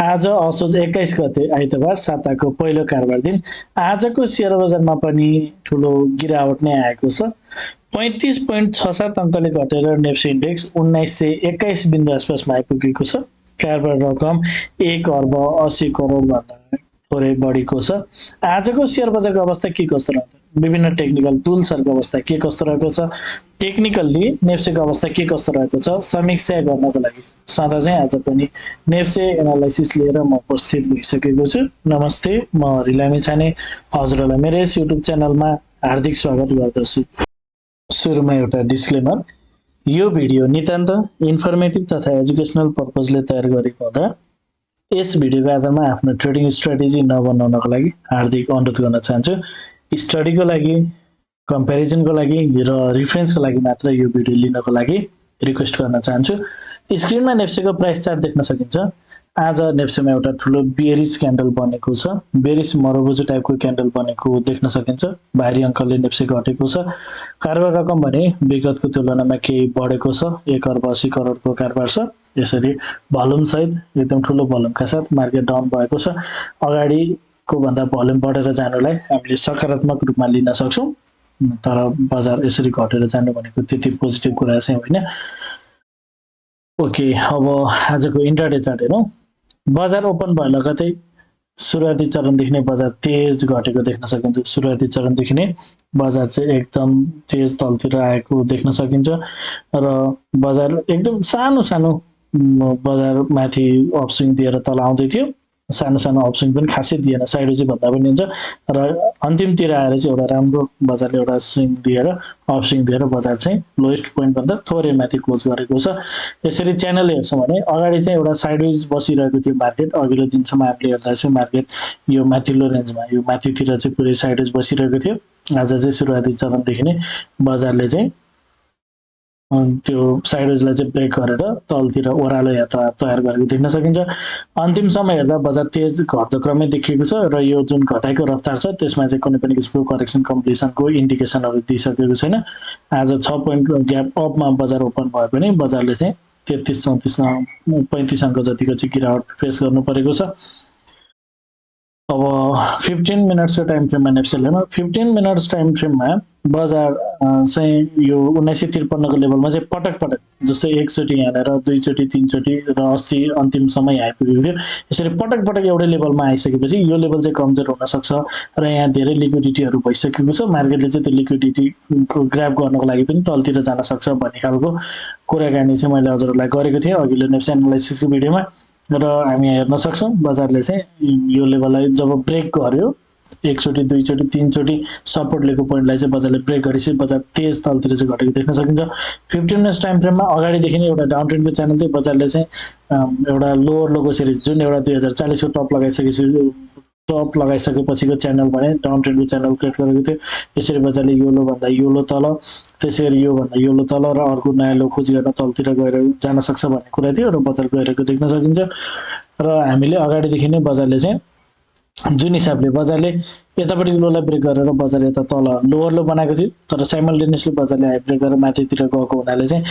आज असोज 21 गते आइतबार साताको पहिलो कारोबार दिन आजको शेयर बजारमा पनि ठूलो गिरावट नै आएको छ। 35.67 अङ्कले घटेर नेप्से इन्डेक्स 1921 बिन्दु आसपासमा आइपुगेको छ। कारोबार रकम 1 अर्ब 80 करोड भन्दा थोरै बढीको छ। आजको शेयर बजारको अवस्था के कस्तो रहन्छ? विभिन्न टेक्निकल टुल्सहरूको अवस्था के कस्तो रहेको छ? टेक्निकल्ली नेप्सेको अवस्था के कस्तो रहेको छ? समीक्षा गर्नको लागि सधैँ चाहिँ आज पनि नेप्से एनालाइसिस लिएर म उपस्थित भइसकेको छु। नमस्ते, म लामिछाने हजुरहरूलाई मेरो यस युट्युब च्यानलमा हार्दिक स्वागत गर्दछु। सुरुमा एउटा डिस्क्लेमर, यो भिडियो नितान्त इन्फर्मेटिभ तथा एजुकेसनल पर्पजले तयार गरेको हुँदा यस भिडियोको आधारमा आफ्नो ट्रेडिङ स्ट्र्याटेजी नबनाउनको लागि हार्दिक अनुरोध गर्न चाहन्छु। स्टडीको लागि, कम्पेरिजनको लागि र रिफरेन्सको लागि मात्र यो भिडियो लिनको लागि रिक्वेस्ट गर्न चाहन्छु। स्क्रिनमा नेप्सेको प्राइस चार्ट देख्न सकिन्छ। आज नेप्सेमा एउटा ठुलो बेरिस क्यान्डल बनेको छ। बेरिस मरोबुजु टाइपको क्यान्डल बनेको देख्न सकिन्छ। बाहिरी अङ्कले नेप्से घटेको छ। कारोबार रकम भने विगतको तुलनामा केही बढेको छ। 1 अर्ब 80 करोडको कारोबार छ। यसरी भोल्युम सहित एकदम ठुलो भोल्युमका साथ मार्केट डाउन भएको छ। अगाडिको भन्दा भोल्युम बढेर जानुलाई हामीले सकारात्मक रूपमा लिन सक्छौँ, तर बजार यसरी घटेर जानु भनेको त्यति पोजिटिभ कुरा चाहिँ होइन। ओके, अब आजको इन्ट्राडे चार्ट हेरौँ। बजार ओपन भयो लगतै सुरुवाती चरणदेखि नै बजार तेज घटेको देख्न सकिन्छ। सुरुवाती चरणदेखि नै बजार चाहिँ एकदम तेज तलतिर आएको देख्न सकिन्छ र बजार एकदम सानो सानो बजार माथि अपस्विङ दिएर तल आउँदै थियो। सानो सानो अपस्विङ पनि खासै दिएन, साइडवेज भन्दा पनि हुन्छ र अन्तिमतिर आएर चाहिँ एउटा राम्रो बजारले एउटा स्विङ दिएर अपस्विङ दिएर बजार चाहिँ लोएस्ट पोइन्ट भन्दा थोरै माथि क्लोज गरेको छ। यसरी च्यानल हेर्छौँ भने अगाडि चाहिँ एउटा साइडवेज बसिरहेको थियो मार्केट। अघिल्लो दिनसम्म हामीले हेर्दा चाहिँ मार्केट यो माथिल्लो रेन्जमा, यो माथितिर चाहिँ पुरै साइडवेज बसिरहेको थियो। आज चाहिँ सुरुवाती चरणदेखि नै बजारले चाहिँ त्यो साइडवेजलाई चाहिँ ब्रेक गरेर तलतिर ओह्रालो यात्रा तयार गरेको देख्न सकिन्छ। अन्तिम समय हेर्दा बजार तेज घट्दो क्रमै देखिएको छ र यो जुन घटाइको रफ्तार छ त्यसमा चाहिँ कुनै पनि किसिमको करेक्सन कम्प्लिसनको इन्डिकेसनहरू दिइसकेको छैन। आज 6 पोइन्ट ग्याप अपमा बजार ओपन भए पनि बजारले चाहिँ 33, 34, 35 अङ्क जतिको चाहिँ गिरावट फेस गर्नु परेको छ। अब 15 मिनट्सको टाइम फ्रेममा नेप्सेल हेर्नु। 15 मिनट्स टाइम फ्रेममा बजार चाहिँ यो 1953 को लेभलमा चाहिँ पटक पटक जस्तै एकचोटि यहाँनिर, दुईचोटि, तीनचोटि र अस्ति अन्तिम समय आइपुगेको थियो। यसरी पटक पटक एउटै लेभलमा आइसकेपछि यो लेभल चाहिँ कमजोर हुन सक्छ र यहाँ धेरै लिक्विडिटीहरू भइसकेको छ। मार्केटले चाहिँ त्यो लिक्विडिटीको ग्राब गर्नको लागि पनि तलतिर जान सक्छ भन्ने खालको कुराकानी चाहिँ मैले हजुरहरूलाई गरेको थिएँ अघिल्लो नेप्से एनालाइसिसको भिडियोमा र हामी हेर्न सक्छौँ बजारले चाहिँ यो लेभललाई जब ब्रेक गर्यो, एकचोटि, दुईचोटि, तीनचोटि सपोर्ट लिएको पोइन्टलाई चाहिँ बजारले ब्रेक गरेपछि बजार तेज तलतिर चाहिँ घटेको देख्न सकिन्छ। 15 मिनट्स टाइम फ्रेममा अगाडिदेखि नै एउटा डाउन ट्रेन्डको च्यानल थियो। बजारले चाहिँ एउटा लोवर लोको सिरिज जुन एउटा 2040 को टप लगाइसकेपछिको च्यानल भने डाउन ट्रेन्डको च्यानल क्रिएट गरेको थियो। यसरी बजारले योलो भन्दा योलो तल, त्यसरी यो भन्दा योलो तल र अर्को नयाँ लो खोजी गर्न तलतिर गएर जान सक्छ भन्ने कुरा थियो र बजार गइरहेको देख्न सकिन्छ। र हामीले अगाडिदेखि नै बजारले चाहिँ जुन हिसाबले बजारले यतापट्टि लोलाई ब्रेक गरेर बजार यता तल लोवर लो बनाएको थियो, तर साइमल्टेनियसली बजारले हाई ब्रेक गरेर माथितिर गएको हुनाले चाहिँ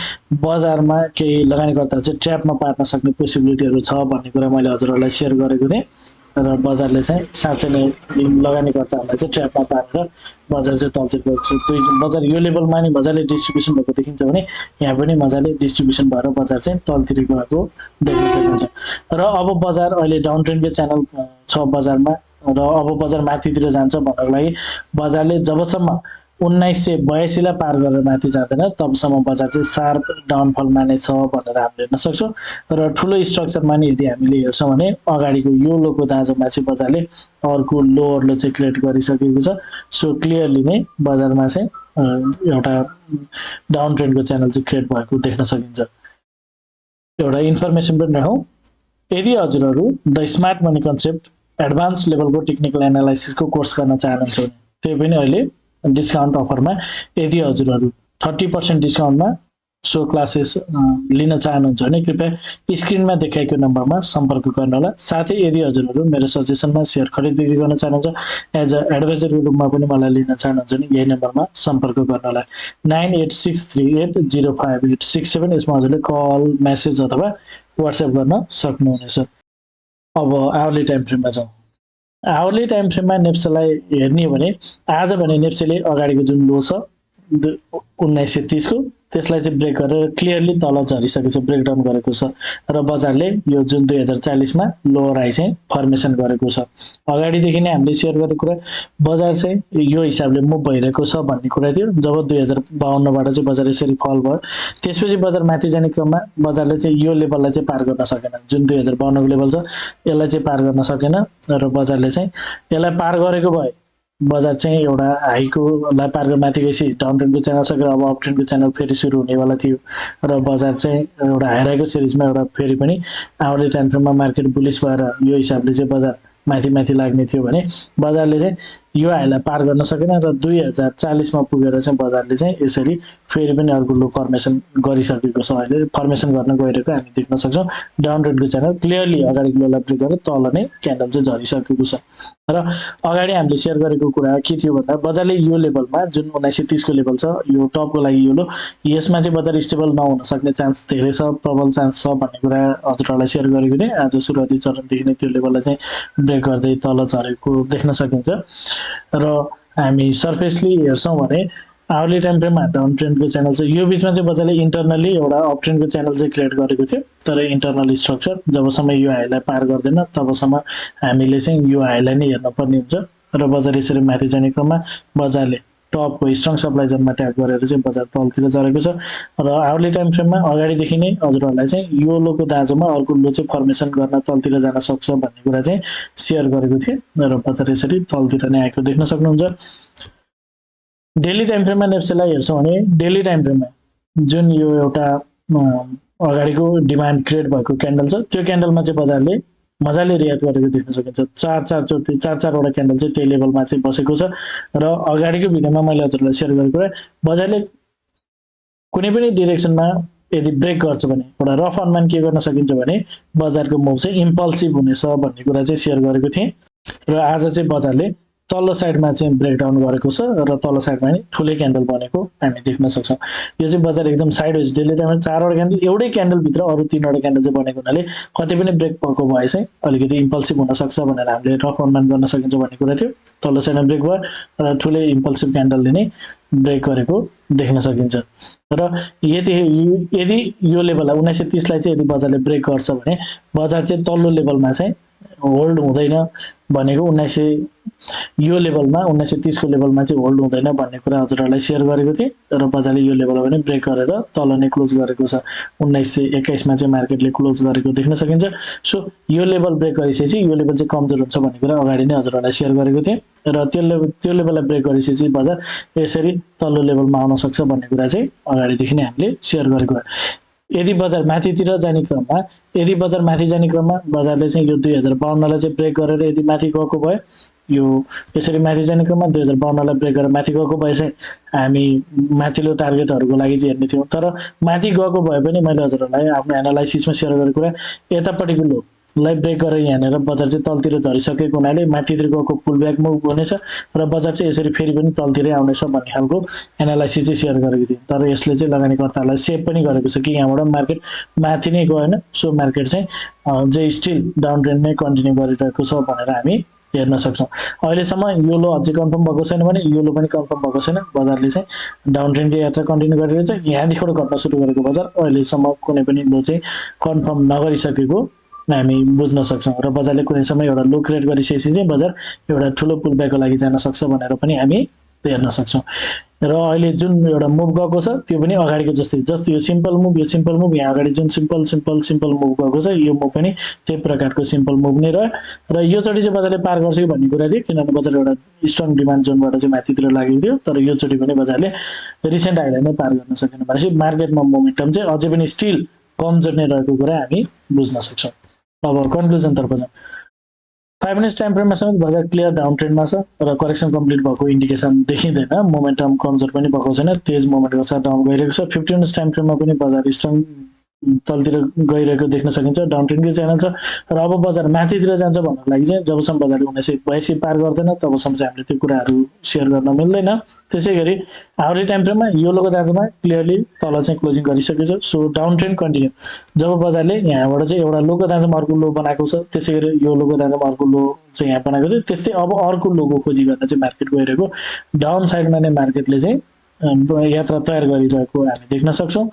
बजारमा केही लगानीकर्ताहरू चाहिँ ट्र्यापमा पार्न सक्ने पोसिबिलिटीहरू छ भन्ने कुरा मैले हजुरहरूलाई सेयर गरेको थिएँ र बजारले चाहिँ साँच्चै नै लगानीकर्ताहरूलाई चाहिँ ट्र्यापमा पारेर बजार चाहिँ तलतिर गएको छ। बजार यो लेभलमा नि मजाले डिस्ट्रिब्युसन भएको देखिन्छ भने यहाँ पनि मजाले डिस्ट्रिब्युसन भएर बजार चाहिँ तलतिर गएको देख्न सकिन्छ। र अब बजार अहिले डाउन ट्रेन्डको च्यानल छ बजारमा र अब बजार माथितिर जान्छ भन्नको लागि बजारले जबसम्म 1982 लाई पार गरेर माथि जाँदैन तबसम्म बजार चाहिँ सार्प डाउनफलमा नै छ भनेर हामीले हेर्न सक्छौँ। र ठुलो स्ट्रक्चरमा नि यदि हामीले हेर्छौँ भने अगाडिको यो लोको दाँजोमा चाहिँ बजारले अर्को लोवर लो चाहिँ क्रिएट गरिसकेको छ। सो क्लियरली नै बजारमा चाहिँ एउटा डाउन ट्रेन्डको च्यानल चाहिँ क्रिएट भएको देख्न सकिन्छ। एउटा इन्फर्मेसन पनि राखौँ, यदि हजुरहरू the smart money concept advance लेभलको टेक्निकल एनालाइसिसको कोर्स गर्न चाहनुहुन्छ भने त्यो पनि अहिले डिस्काउन्ट अफरमा, यदि हजुरहरू 30% डिस्काउन्टमा सो क्लासेस लिन चाहनुहुन्छ भने कृपया स्क्रिनमा देखाएको नम्बरमा सम्पर्क गर्नुहोला। साथै यदि हजुरहरू मेरो सजेसनमा सेयर खरिद बिक्री गर्न चाहनुहुन्छ एज अ एडभाइजरको रूपमा पनि मलाई लिन चाहनुहुन्छ भने यही नम्बरमा सम्पर्क गर्नुहोला। 9863805867। यसमा हजुरले कल, मेसेज अथवा व्हाट्सएप गर्न सक्नुहुनेछ। अब आवरली टाइम फ्रेममा जाउँ। आवरली टाइम फ्रेममा नेप्सेलाई हेर्ने हो भने आज भने नेप्सेले अगाडिको जुन लो छ 1930 को त्यसलाई चाहिँ ब्रेक गरेर क्लियरली तल झरिसकेको छ, ब्रेकडाउन गरेको छ र बजारले यो जुन 2040 मा लोअर हाई चाहिँ फर्मेसन गरेको छ। अगाडिदेखि नै हामीले सेयर गरेको कुरा बजार चाहिँ यो हिसाबले मुभ भइरहेको छ भन्ने कुरा थियो। जब 2052 बाट चाहिँ बजार यसरी फल भयो, त्यसपछि बजार माथि जाने क्रममा बजारले चाहिँ यो लेभललाई चाहिँ पार गर्न सकेन। जुन 2052 को लेभल छ यसलाई चाहिँ पार गर्न सकेन र बजारले चाहिँ यसलाई पार गरेको भए बजार चाहिँ एउटा हाईकोलाई पार गरेर माथि गएपछि डाउन ट्रेन्डको च्यानल सकेर अब अप ट्रेन्डको च्यानल फेरि सुरु हुनेवाला थियो र बजार चाहिँ एउटा हायर हाईको सिरिजमा एउटा फेरि पनि आवरली टाइम फ्रेममा मार्केट बुलिस भएर यो हिसाबले चाहिँ बजार माथि माथि लाग्ने थियो भने बजारले चाहिँ यो हाईलाई पार गर्न सकेन र 2040 मा पुगेर चाहिँ बजारले चाहिँ यसरी फेरि पनि अर्को लो फर्मेसन गरिसकेको छ। अहिले फर्मेसन गर्न गइरहेको हामी देख्न सक्छौँ। डाउन ट्रेन्डको च्यानल क्लियरली अगाडिको लोलाई ब्रेक गरेर तल नै क्यान्डल चाहिँ झरिसकेको छ र अगाडि हामीले सेयर गरेको कुरा के थियो भन्दा बजारले यो लेभलमा जुन 1930 को लेभल छ यो टपको लागि यो लो, यसमा चाहिँ बजार स्टेबल नहुन सक्ने चान्स धेरै छ, प्रबल चान्स छ भन्ने कुरा हजुरहरूलाई सेयर गरेको थिएँ। आज सुरुवाती चरणदेखि नै त्यो लेभललाई चाहिँ ब्रेक गर्दै तल झरेको देख्न सकिन्छ र हामी सर्फेसली हेर्छौँ भने आवरली टाइम फ्रेममा डाउन ट्रेन्डको च्यानल चाहिँ यो बिचमा चाहिँ बजारले इन्टरनली एउटा अप ट्रेन्डको च्यानल चाहिँ क्रिएट गरेको थियो, तर इन्टरनल स्ट्रक्चर जबसम्म यो हाईलाई पार गर्दैन तबसम्म हामीले चाहिँ यो हाईलाई नै हेर्नुपर्ने हुन्छ र बजार यसरी माथि जाने क्रममा बजारले टपको स्ट्रङ सप्लाई जोनमा ट्याग गरेर चाहिँ बजार तलतिर झरेको छ र आवरली टाइम फ्रेममा अगाडिदेखि नै हजुरहरूलाई चाहिँ यो लोको दाँजोमा अर्को लो चाहिँ फर्मेसन गर्न तलतिर जान सक्छ भन्ने कुरा चाहिँ सेयर गरेको थिएँ र बजार यसरी तलतिर नै आएको देख्न सक्नुहुन्छ। डेली टाइम फ्रेममा नेप्सेलाई हेर्छौँ भने डेली टाइम फ्रेममा जुन यो एउटा अगाडिको डिमान्ड क्रिएट भएको क्यान्डल छ त्यो क्यान्डलमा चाहिँ बजारले मजाले रियाक्ट गरेको देख्न सकिन्छ। चारवटा क्यान्डल चाहिँ त्यही लेभलमा चाहिँ बसेको छ र अगाडिको भिडियोमा मैले हजुरलाई सेयर गरेको कुरा बजारले कुनै पनि डिरेक्सनमा यदि ब्रेक गर्छ भने एउटा रफ अनुमान के गर्न सकिन्छ भने बजारको मुभ चाहिँ इम्पल्सिभ हुनेछ भन्ने कुरा चाहिँ सेयर गरेको थिएँ र आज चाहिँ बजारले तल्लो साइडमा चाहिँ ब्रेकडाउन गरेको छ र तल्लो साइडमा नि ठुलै क्यान्डल बनेको हामी देख्न सक्छौँ। यो चाहिँ बजार एकदम साइडवेज डेली टाइममा चारवटा क्यान्डल एउटै क्यान्डलभित्र अरू तीनवटा क्यान्डल चाहिँ बनेको हुनाले कतै पनि ब्रेक भएको भए चाहिँ अलिकति इम्पल्सिभ हुनसक्छ भनेर हामीले रफ अनुमान गर्न सकिन्छ भन्ने कुरा थियो। तल्लो साइडमा ब्रेक भयो र ठुलै इम्पल्सिभ क्यान्डलले नै ब्रेक गरेको देख्न सकिन्छ र यदि यो लेभललाई 1930 लाई चाहिँ यदि बजारले ब्रेक गर्छ भने बजार चाहिँ तल्लो लेभलमा चाहिँ होल्ड हुँदैन भनेको यो लेभलमा 1930 को लेभलमा चाहिँ होल्ड हुँदैन भन्ने कुरा हजुरहरूलाई सेयर गरेको थिएँ र बजारले यो लेभललाई पनि ब्रेक गरेर तल नै क्लोज गरेको छ। 1921 मा चाहिँ मार्केटले क्लोज गरेको देख्न सकिन्छ। सो यो लेभल ब्रेक गरिसकेपछि यो लेभल चाहिँ कमजोर हुन्छ भन्ने कुरा अगाडि नै हजुरहरूलाई सेयर गरेको थिएँ र त्यो लेभललाई ब्रेक गरिसकेपछि बजार यसरी तल्लो लेभलमा आउन सक्छ भन्ने कुरा चाहिँ अगाडिदेखि नै हामीले सेयर गरेको हो। यदि बजार माथितिर जाने क्रममा बजारले चाहिँ यो 2052 लाई चाहिँ ब्रेक गरेर यदि माथि गएको भए यो यसरी माथि जाने क्रममा 2052 लाई ब्रेक गरेर माथि गएको भए चाहिँ हामी माथिल्लो टार्गेटहरूको लागि चाहिँ हेर्ने थियौँ। तर माथि गएको भए पनि मैले हजुरहरूलाई आफ्नो एनालाइसिसमा सेयर गरेको कुरा यतापट्टिको लो लाई ब्रेक गरेर यहाँनिर बजार चाहिँ तलतिर झरिसकेको हुनाले माथितिर गएको पुल ब्याक मुभ हुनेछ र बजार चाहिँ यसरी फेरि पनि तलतिरै आउनेछ भन्ने खालको एनालाइसिस चाहिँ सेयर गरेको थिएँ। तर यसले चाहिँ लगानीकर्तालाई सेभ पनि गरेको छ कि यहाँबाट मार्केट माथि नै गएन, सो मार्केट चाहिँ स्टिल डाउन ट्रेन्ड नै कन्टिन्यू गरिरहेको छ भनेर हामी हेर्न सक्छौँ। अहिलेसम्म यो लो अझै कन्फर्म भएको छैन भने यो लो पनि कन्फर्म भएको छैन। बजारले चाहिँ डाउन ट्रेन्डको यात्रा कन्टिन्यू गरिरहेछ। यहाँदेखिबाट घट्न सुरु गरेको बजार अहिलेसम्म कुनै पनि लो चाहिँ कन्फर्म नगरिसकेको हामी बुझ्न सक्छौँ र बजारले कुनै समय एउटा लो क्रिएट गरिसकेपछि चाहिँ बजार एउटा ठुलो पुलब्याकको लागि जान सक्छ भनेर पनि हामी हेर्न सक्छौँ। र अहिले जुन एउटा मुभ गएको छ त्यो पनि अगाडिको जस्तै यो सिम्पल मुभ यहाँ अगाडि जुन सिम्पल मुभ गएको छ यो मुभ पनि त्यही प्रकारको सिम्पल मुभ नै रह्यो र योचोटि चाहिँ बजारले पार गर्छ कि भन्ने कुरा थियो, किनभने बजार एउटा स्ट्रङ डिमान्ड जोनबाट चाहिँ माथितिर लागेको थियो। तर योचोटि पनि बजारले रिसेन्ट हाईलाई नै पार गर्न सकेन भनेपछि मार्केटमा मोमेन्टम चाहिँ अझै पनि स्टिल कमजोर नै रहेको कुरा हामी बुझ्न सक्छौँ। अब कन्क्लुजन तर्फ जाउँ। 5 मिनट्स टाइम फ्रेममा समेत बजार क्लियर डाउन ट्रेन्डमा छ र करेक्सन कम्प्लिट भएको इन्डिकेसन देखिँदैन। मोमेन्टम कमजोर पनि भएको छैन, तेज मोमेन्टको साथ डाउन गइरहेको छ। 15 मिनट्स टाइम फ्रेममा पनि बजार स्ट्रङ तलतिर गइरहेको देख्न सकिन्छ, डाउन ट्रेन्डकै च्यानल छ। र अब बजार माथितिर जान्छ भन्नको लागि चाहिँ जबसम्म बजारले 1982 पार गर्दैन तबसम्म चाहिँ हामीले त्यो कुराहरू सेयर गर्न मिल्दैन। त्यसै गरी आवरली टाइम फ्रेममा योलोको दाँजोमा क्लियरली तल चाहिँ क्लोजिङ गरिसकेको छ। So down trend continue. जब बजारले यहाँबाट चाहिँ एउटा लोको दाँजोमा अर्को लो बनाएको छ, त्यसै गरी यो लोको दाँजोमा अर्को लो चाहिँ यहाँ बनाएको छ, त्यस्तै अब अर्को लोको खोजी गर्न चाहिँ मार्केट गइरहेको, डाउन साइडमा नै मार्केटले चाहिँ यात्रा तयार गरिरहेको हामी देख्न सक्छौँ।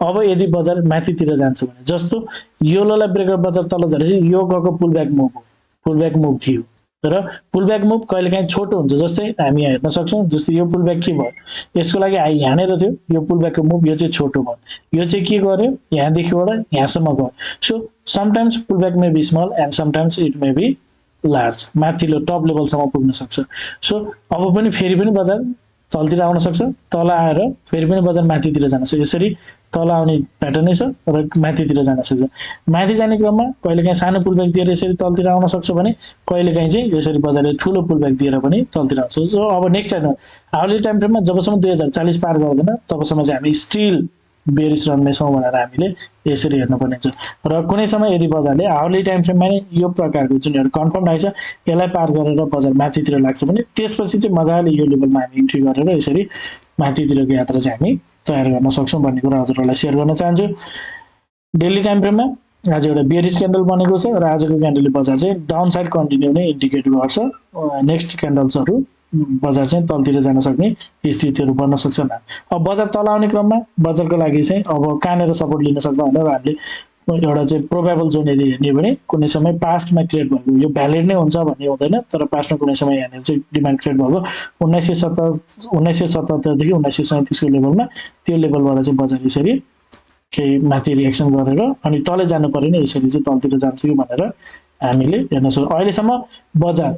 अब यदि बजार माथितिर जान्छ भने जस्तो योलोलाई ब्रेकअप बजार तल झरेपछि यो गएको पुलब्याक मुभ हो, पुलब्याक मुभ थियो। र पुलब्याक मुभ कहिलेकाहीँ छोटो हुन्छ, जस्तै हामी यहाँ हेर्न सक्छौँ। जस्तै यो पुलब्याक के भयो, यसको लागि हाई यहाँनिर थियो, यो पुलब्याकको मुभ यो चाहिँ छोटो भयो। यो चाहिँ के गर्यो, यहाँदेखिबाट यहाँसम्म गयो। So sometimes pullback may be small and sometimes it may be large, माथिल्लो टप लेभलसम्म पुग्न सक्छ। सो अब पनि फेरि पनि बजार तलतिर आउन सक्छ, तल आएर फेरि पनि बजार माथितिर जान सक्छ। यसरी तल आउने प्याटर्नै छ र माथितिर जान सक्छ। माथि जाने क्रममा कहिलेकाहीँ सानो पुलब्याक दिएर यसरी तलतिर आउन सक्छ भने कहिलेकाहीँ चाहिँ यसरी बजारले ठुलो पुलब्याक दिएर पनि तलतिर आउँछ। सो अब नेक्स्ट टाइम आवरली टाइम फ्रेममा जबसम्म 2040 पार गर्दैन तबसम्म चाहिँ हामी स्टिल बेरिस रनमै छौँ भनेर हामीले यसरी हेर्नुपर्ने हुन्छ। र कुनै समय यदि बजारले आवरली टाइम फ्रेममा नै यो प्रकारको जुन एउटा कन्फर्म आइछ यसलाई पार गरेर बजार माथितिर लाग्छ भने त्यसपछि चाहिँ मजाले यो लेभलमा हामी इन्ट्री गरेर यसरी माथितिरको यात्रा चाहिँ हामी तयार गर्न सक्छौँ भन्ने कुरा हजुरहरूलाई सेयर गर्न चाहन्छु। डेली टाइम फ्रेममा आज एउटा बेरिस क्यान्डल बनेको छ र आजको क्यान्डलले बजार चाहिँ डाउन साइड कन्टिन्यू नै इन्डिकेट गर्छ। नेक्स्ट क्यान्डल्सहरू बजार चाहिँ तलतिर जान सक्ने स्थितिहरू बन्न सक्छन्। अब बजार तल आउने क्रममा बजारको लागि चाहिँ अब कहाँनिर सपोर्ट लिन सक्दा भनेर हामीले एउटा चाहिँ प्रोबेबल जोन यदि हेर्ने हो भने कुनै समय पास्टमा क्रिएट भएको, यो भ्यालिड नै हुन्छ भन्ने हुँदैन, तर पास्टमा कुनै समय यहाँनिर चाहिँ डिमान्ड क्रिएट भएको 1977देखि 1937को लेभलमा, त्यो लेभलबाट चाहिँ बजार यसरी केही माथि रिएक्सन गरेर अनि तलै जानु पर्यो नि, यसरी चाहिँ तलतिर जान्छ कि भनेर हामीले हेर्न सक्छौँ। अहिलेसम्म बजार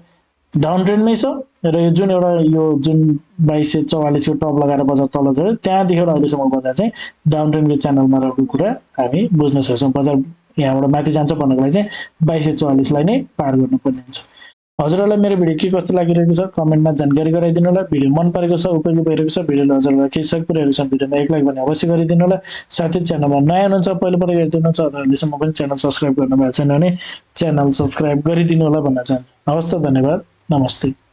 डाउन ट्रेन्डमै छ र यो जुन एउटा यो जुन 2244 को टप लगाएर बजार तल झऱ्यो त्यहाँदेखि अहिलेसम्म बजार चाहिँ डाउन ट्रेन्डको च्यानलमा रहेको कुरा हामी बुझ्न सक्छौँ। बजार यहाँबाट माथि जान्छ भन्नको लागि चाहिँ 2244 लाई नै पार गर्नुपर्ने हुन्छ। हजुरहरूलाई मेरो भिडियो के कस्तो लागिरहेको छ कमेन्टमा जानकारी गराइदिनु होला। भिडियो मन परेको छ, उपयोगी भइरहेको छ, भिडियोले हजुरहरूलाई केही सहयोग पुर्याएको छ भिडियोमा एक लाइक भने अवश्य गरिदिनु होला। साथै च्यानलमा नयाँ हुनुहुन्छ, पहिलोपल्ट हेरिदिनुहुन्छ अथवा पनि च्यानल सब्स्क्राइब गर्नु भएको छैन भने च्यानल सब्स्क्राइब गरिदिनु होला भन्न चाहन्छु। हवस् त, धन्यवाद, नमस्ते।